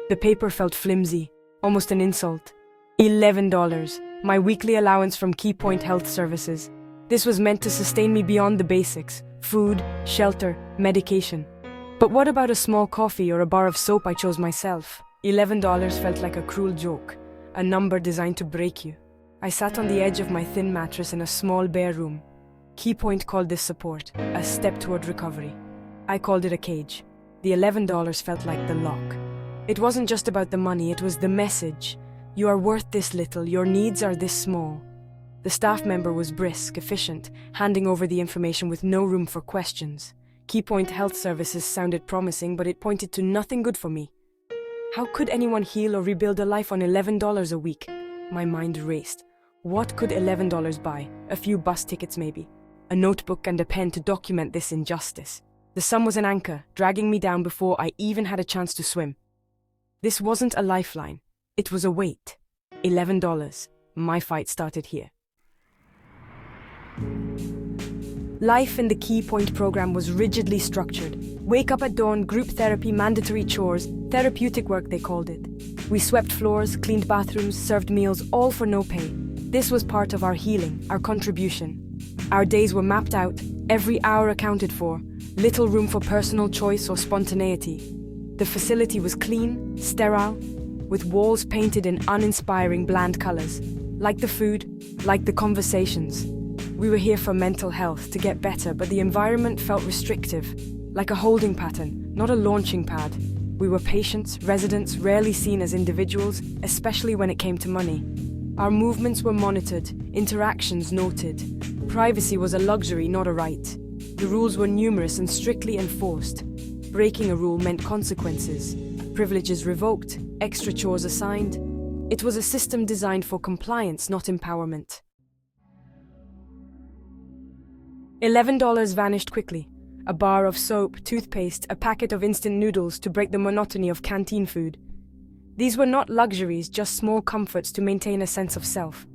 The paper felt flimsy, almost an insult. $11, my weekly allowance from Keypoint Health Services. This was meant to sustain me beyond the basics: food, shelter, medication. But what about a small coffee or a bar of soap I chose myself? $11 felt like a cruel joke, a number designed to break you. I sat on the edge of my thin mattress in a small bare room. Keypoint called this support, a step toward recovery. I called it a cage. The $11 felt like the lock. It wasn't just about the money, it was the message. You are worth this little, your needs are this small. The staff member was brisk, efficient, handing over the information with no room for questions. Keypoint Health Services sounded promising, but it pointed to nothing good for me. How could anyone heal or rebuild a life on $11 a week? My mind raced. What could $11 buy? A few bus tickets maybe. A notebook and a pen to document this injustice. The sum was an anchor, dragging me down before I even had a chance to swim. This wasn't a lifeline. It was a weight. $11. My fight started here. Life in the Keypoint program was rigidly structured. Wake up at dawn, group therapy, mandatory chores, therapeutic work they called it. We swept floors, cleaned bathrooms, served meals, all for no pay. This was part of our healing, our contribution. Our days were mapped out, every hour accounted for, little room for personal choice or spontaneity. The facility was clean, sterile, with walls painted in uninspiring bland colors. Like the food, like the conversations. We were here for mental health, to get better, but the environment felt restrictive, like a holding pattern, not a launching pad. We were patients, residents, rarely seen as individuals, especially when it came to money. Our movements were monitored, interactions noted. Privacy was a luxury, not a right. The rules were numerous and strictly enforced. Breaking a rule meant consequences. Privileges revoked, extra chores assigned. It was a system designed for compliance, not empowerment. $11 vanished quickly. A bar of soap, toothpaste, a packet of instant noodles to break the monotony of canteen food. These were not luxuries, just small comforts to maintain a sense of self.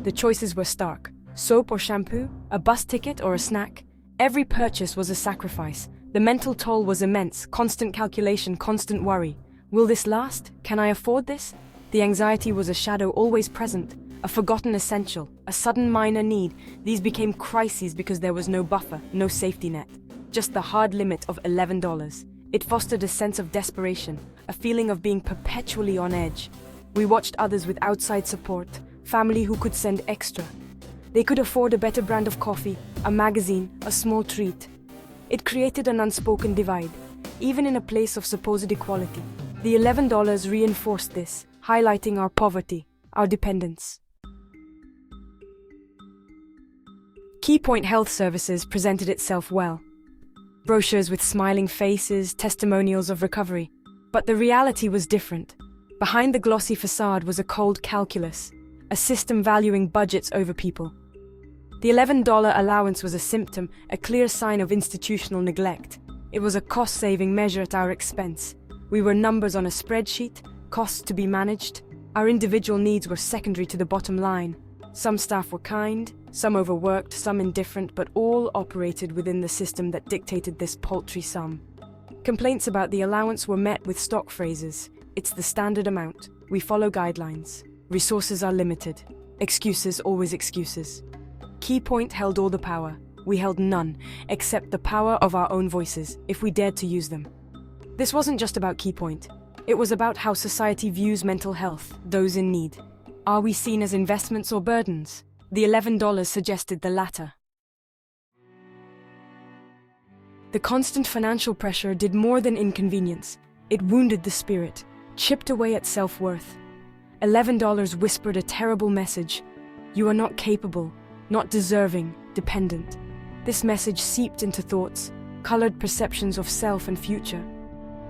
The choices were stark. Soap or shampoo, a bus ticket or a snack. Every purchase was a sacrifice. The mental toll was immense, constant calculation, constant worry. Will this last? Can I afford this? The anxiety was a shadow always present, a forgotten essential, a sudden minor need. These became crises because there was no buffer, no safety net. Just the hard limit of $11. It fostered a sense of desperation, a feeling of being perpetually on edge. We watched others with outside support, family who could send extra. They could afford a better brand of coffee, a magazine, a small treat. It created an unspoken divide, even in a place of supposed equality. The $11 reinforced this, highlighting our poverty, our dependence. Keypoint Health Services presented itself well. Brochures with smiling faces, testimonials of recovery. But the reality was different. Behind the glossy facade was a cold calculus, a system valuing budgets over people. The $11 allowance was a symptom, a clear sign of institutional neglect. It was a cost-saving measure at our expense. We were numbers on a spreadsheet, costs to be managed. Our individual needs were secondary to the bottom line. Some staff were kind, some overworked, some indifferent, but all operated within the system that dictated this paltry sum. Complaints about the allowance were met with stock phrases. It's the standard amount. We follow guidelines. Resources are limited. Excuses, always excuses. Keypoint held all the power. We held none, except the power of our own voices, if we dared to use them. This wasn't just about Keypoint. It was about how society views mental health, those in need. Are we seen as investments or burdens? The $11 suggested the latter. The constant financial pressure did more than inconvenience. It wounded the spirit, chipped away at self-worth. $11 whispered a terrible message. You are not capable, not deserving, dependent. This message seeped into thoughts, colored perceptions of self and future.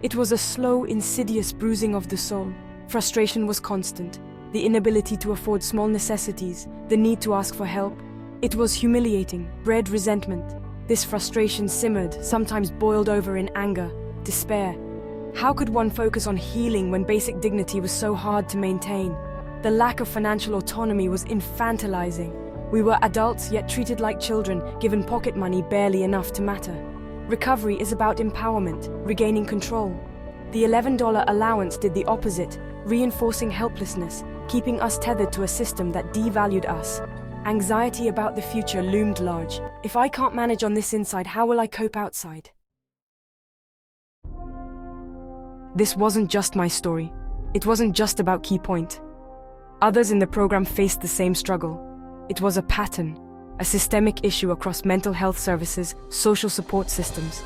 It was a slow, insidious bruising of the soul. Frustration was constant. The inability to afford small necessities, the need to ask for help. It was humiliating, bred resentment. This frustration simmered, sometimes boiled over in anger, despair. How could one focus on healing when basic dignity was so hard to maintain? The lack of financial autonomy was infantilizing. We were adults yet treated like children, given pocket money barely enough to matter. Recovery is about empowerment, regaining control. The $11 allowance did the opposite, reinforcing helplessness, keeping us tethered to a system that devalued us. Anxiety about the future loomed large. If I can't manage on this inside, how will I cope outside? This wasn't just my story. It wasn't just about KeyPoint. Others in the program faced the same struggle. It was a pattern, a systemic issue across mental health services, social support systems.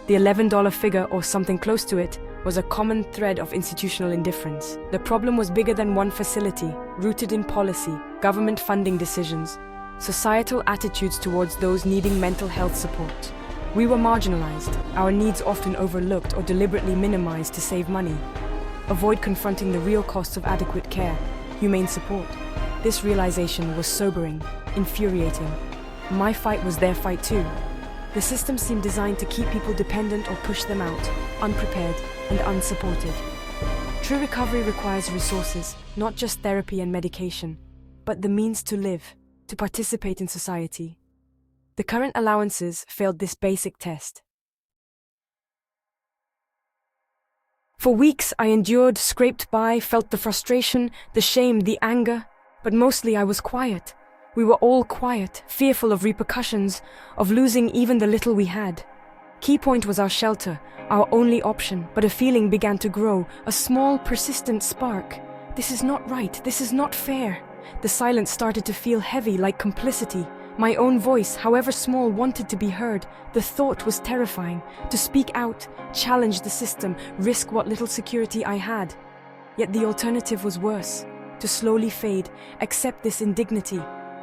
The $11 figure, or something close to it, was a common thread of institutional indifference. The problem was bigger than one facility, rooted in policy, government funding decisions, societal attitudes towards those needing mental health support. We were marginalized, our needs often overlooked or deliberately minimized to save money. Avoid confronting the real costs of adequate care, humane support. This realization was sobering, infuriating. My fight was their fight too. The system seemed designed to keep people dependent or push them out, unprepared and unsupported. True recovery requires resources, not just therapy and medication, but the means to live, to participate in society. The current allowances failed this basic test. For weeks I endured, scraped by, felt the frustration, the shame, the anger, but mostly I was quiet. We were all quiet, fearful of repercussions, of losing even the little we had. KeyPoint was our shelter, our only option, but a feeling began to grow, a small, persistent spark. This is not right, this is not fair. The silence started to feel heavy, like complicity. My own voice, however small, wanted to be heard. The thought was terrifying. To speak out, challenge the system, risk what little security I had. Yet the alternative was worse. To slowly fade, accept this indignity.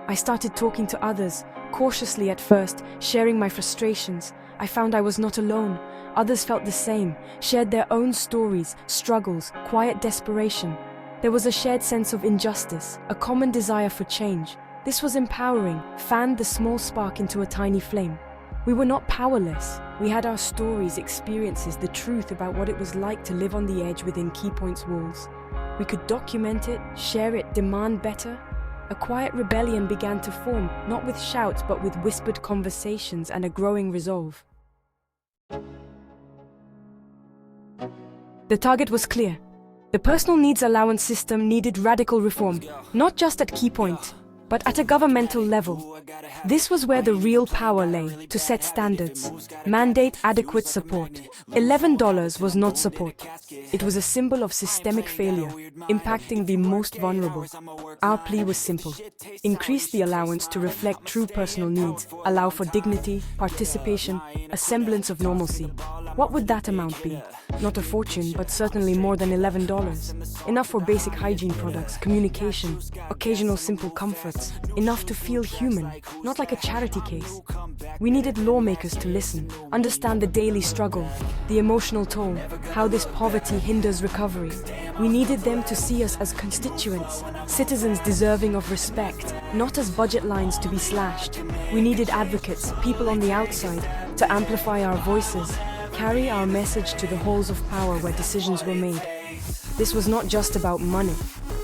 I started talking to others, cautiously at first, sharing my frustrations. I found I was not alone. Others felt the same, shared their own stories, struggles, quiet desperation. There was a shared sense of injustice, a common desire for change. This was empowering, fanned the small spark into a tiny flame. We were not powerless. We had our stories, experiences, the truth about what it was like to live on the edge within KeyPoint's walls. We could document it, share it, demand better. A quiet rebellion began to form, not with shouts but with whispered conversations and a growing resolve. The target was clear. The personal needs allowance system needed radical reform, not just at KeyPoint, but at a governmental level. This was where the real power lay, to set standards, mandate adequate support. $11 was not support. It was a symbol of systemic failure, impacting the most vulnerable. Our plea was simple. Increase the allowance to reflect true personal needs, allow for dignity, participation, a semblance of normalcy. What would that amount be? Not a fortune, but certainly more than $11. Enough for basic hygiene products, communication, occasional simple comforts. Enough to feel human, not like a charity case. We needed lawmakers to listen, understand the daily struggle, the emotional toll, how this poverty hinders recovery. We needed them to see us as constituents, citizens deserving of respect, not as budget lines to be slashed. We needed advocates, people on the outside, to amplify our voices, carry our message to the halls of power where decisions were made. This was not just about money.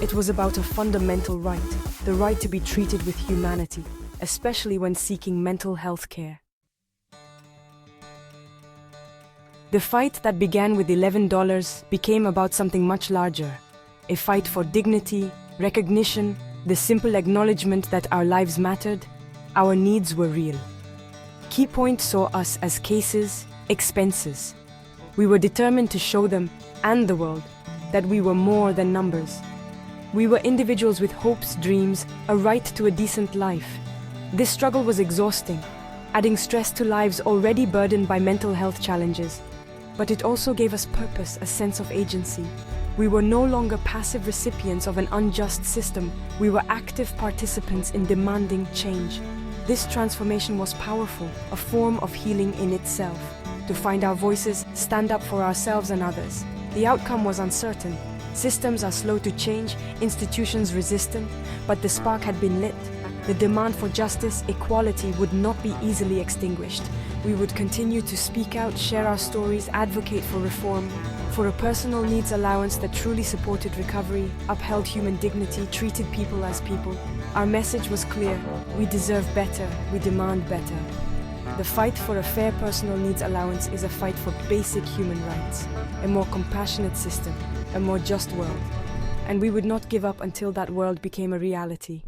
It was about a fundamental right, the right to be treated with humanity, especially when seeking mental health care. The fight that began with $11 became about something much larger, a fight for dignity, recognition, the simple acknowledgement that our lives mattered, our needs were real. KeyPoint saw us as cases, expenses. We were determined to show them, and the world, that we were more than numbers. We were individuals with hopes, dreams, a right to a decent life. This struggle was exhausting, adding stress to lives already burdened by mental health challenges. But it also gave us purpose, a sense of agency. We were no longer passive recipients of an unjust system. We were active participants in demanding change. This transformation was powerful, a form of healing in itself. To find our voices, stand up for ourselves and others. The outcome was uncertain. Systems are slow to change, institutions resistant, but the spark had been lit. The demand for justice, equality would not be easily extinguished. We would continue to speak out, share our stories, advocate for reform, for a personal needs allowance that truly supported recovery, upheld human dignity, treated people as people. Our message was clear. We deserve better. We demand better. The fight for a fair personal needs allowance is a fight for basic human rights, a more compassionate system, a more just world. And we would not give up until that world became a reality.